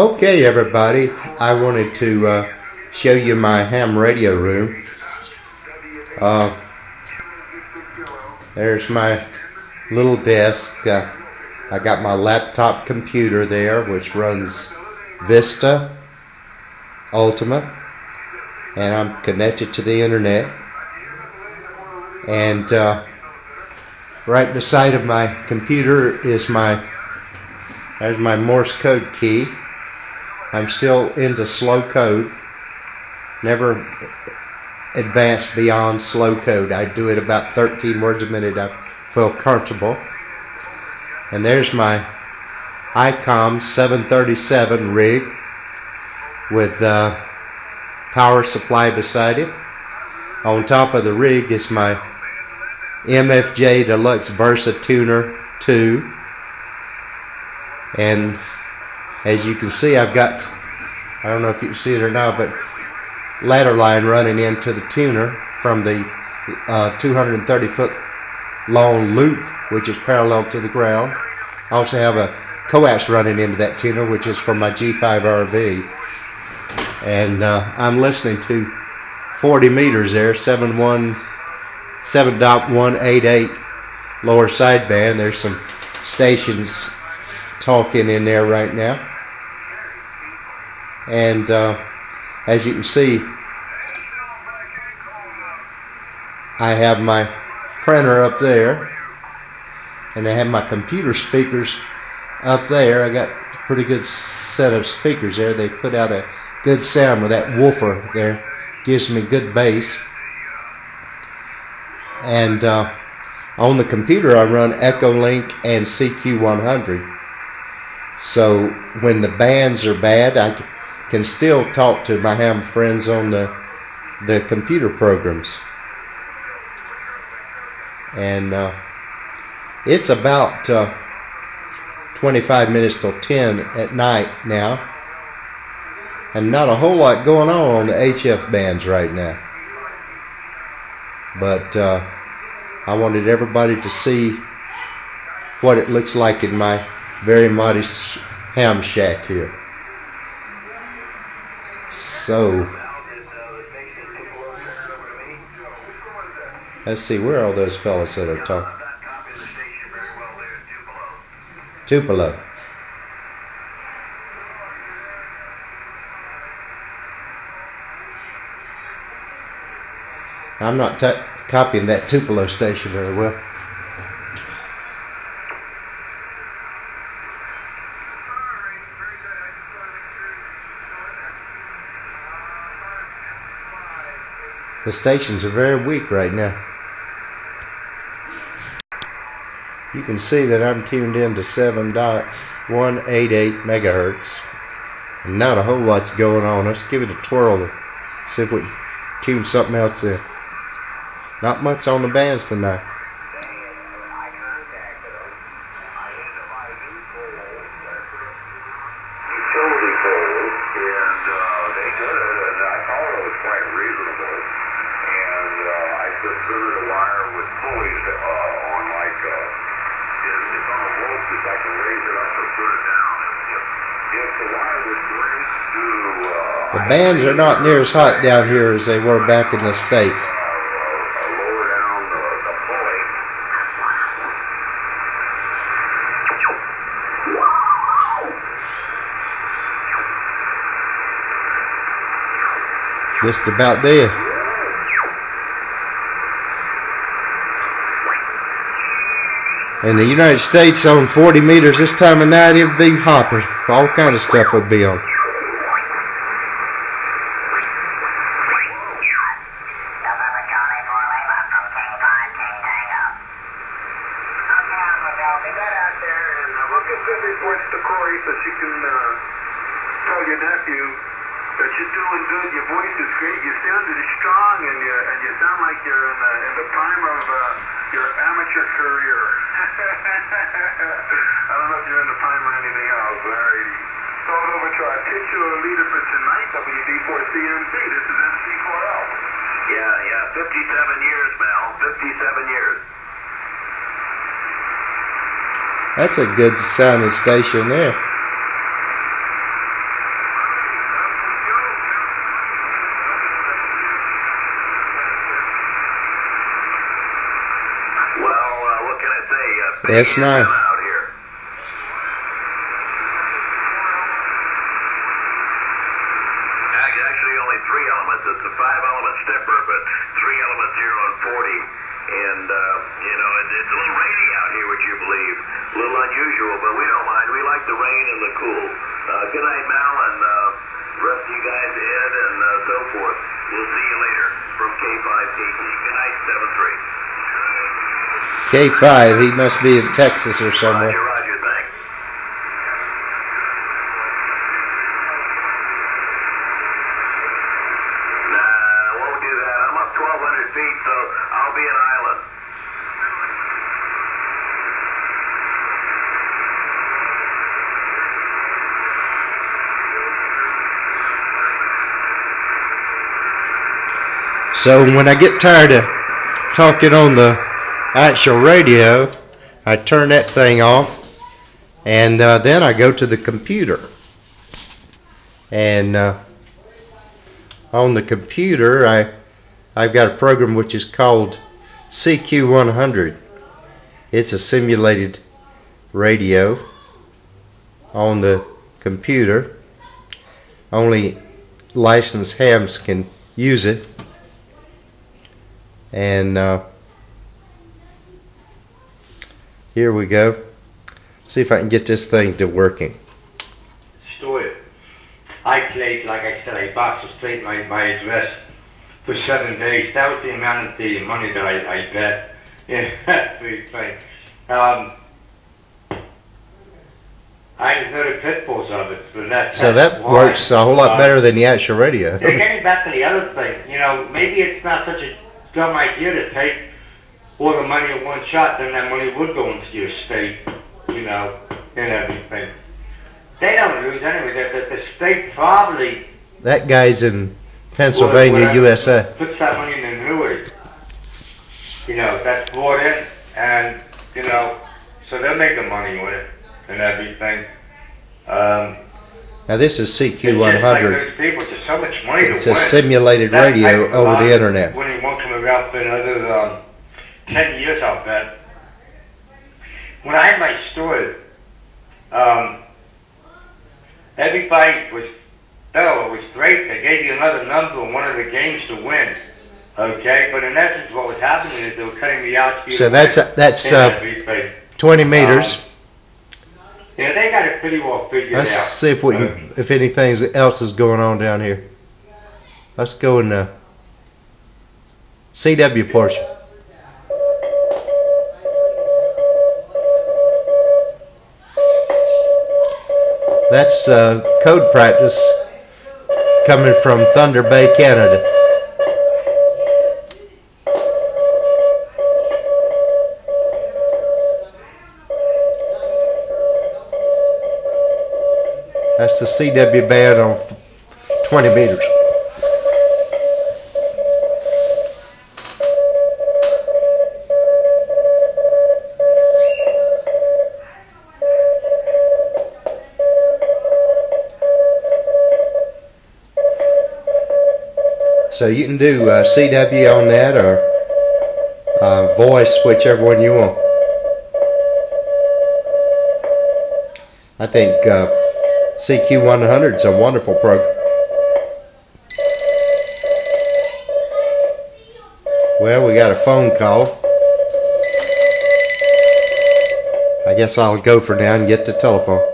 Okay, everybody, I wanted to show you my ham radio room. There's my little desk. I got my laptop computer there, which runs Vista Ultima, and I'm connected to the internet. And right beside of my computer is there's my Morse code key. I'm still into slow code, never advanced beyond slow code. I do it about 13 words a minute. I feel comfortable. And there's my ICOM 737 rig with power supply beside it. On top of the rig is my MFJ Deluxe Versa Tuner 2. And as you can see, I've got, I don't know if you can see it or not, but ladder line running into the tuner from the 230 foot long loop, which is parallel to the ground. I also have a coax running into that tuner, which is from my G5 RV. And I'm listening to 40 meters there, 7.188 lower sideband. There's some stations talking in there right now. And as you can see, I have my printer up there, and I have my computer speakers up there. I got a pretty good set of speakers there. They put out a good sound with that woofer there. Gives me good bass. And on the computer I run Echolink and CQ100. So when the bands are bad, I can still talk to my ham friends on the computer programs. And it's about 25 minutes till 10 at night now, and not a whole lot going on the HF bands right now. But I wanted everybody to see what it looks like in my very modest ham shack here. So let's see, where are all those fellas that are talking? Tupelo. I'm not copying that Tupelo station very well. The stations are very weak right now. You can see that I'm tuned in to 7.188 megahertz. And not a whole lot's going on. Let's give it a twirl to see if we can tune something else in. Not much on the bands tonight. The bands are not near as hot down here as they were back in the States. Just about dead. In the United States, on 40 meters this time of night, it would be hopping. All kind of stuff would be on. Tell your nephew that you're doing good. Your voice is great. You sounded strong, and you sound like you're in the prime of your amateur career. I don't know if you're in the prime or anything else. Alrighty. So over to our titular leader for tonight, WD4CMC. This is MC4L. Yeah. 57 years, Mel. 57 years. That's a good sounding station there. It's a S9. out here. Actually, only 3 elements. It's a 5-element stepper, but 3 elements here on 40. And, you know, it's a little rainy out here, would you believe? A little unusual, but we don't mind. We like the rain and the cool. Good night, Mal, and rest of you guys, Ed, and so forth. We'll see you later from K5KT. Good night, 7-3. K5, he must be in Texas or somewhere. Roger, Roger, thanks. Nah, won't do that. I'm up 1,200 feet, so I'll be an island. So when I get tired of talking on the actual radio, I turn that thing off, and then I go to the computer. And on the computer, I've got a program which is called CQ100. It's a simulated radio on the computer. Only licensed hams can use it. And here we go. See if I can get this thing to working. Store it. I played, like I said, I boxed straight my address for 7 days. That was the amount of the money that I bet. Yeah, that's really funny. I didn't know the pitfalls of it, but So that works a whole lot better than the actual radio. Getting back to the other thing, you know, maybe it's not such a dumb idea to take all the money in one shot, then that money would go into your state, you know, and everything. They don't lose anyway. The state probably... That guy's in Pennsylvania, USA. Puts that money in the annuity. You know, that's brought in, and, you know, so they're making money with it and everything. Now this is CQ100. Like those people, there's so much money It's to a win. simulated radio over the internet. When it won't come around for another 10 years, I'll bet. When I had my store, everybody was, oh, it was great. They gave you another number in one of the games to win. Okay, but in essence, what was happening is they were cutting me out. So that's 20 meters. Yeah, they got it pretty well figured Let's out. see if we can, if anything else is going on down here. Let's go in the CW portion. That's code practice coming from Thunder Bay, Canada. That's the CW band on 20 meters. So you can do CW on that or voice, whichever one you want. I think CQ100 is a wonderful program. Well, we got a phone call. I guess I'll go for now and get the telephone.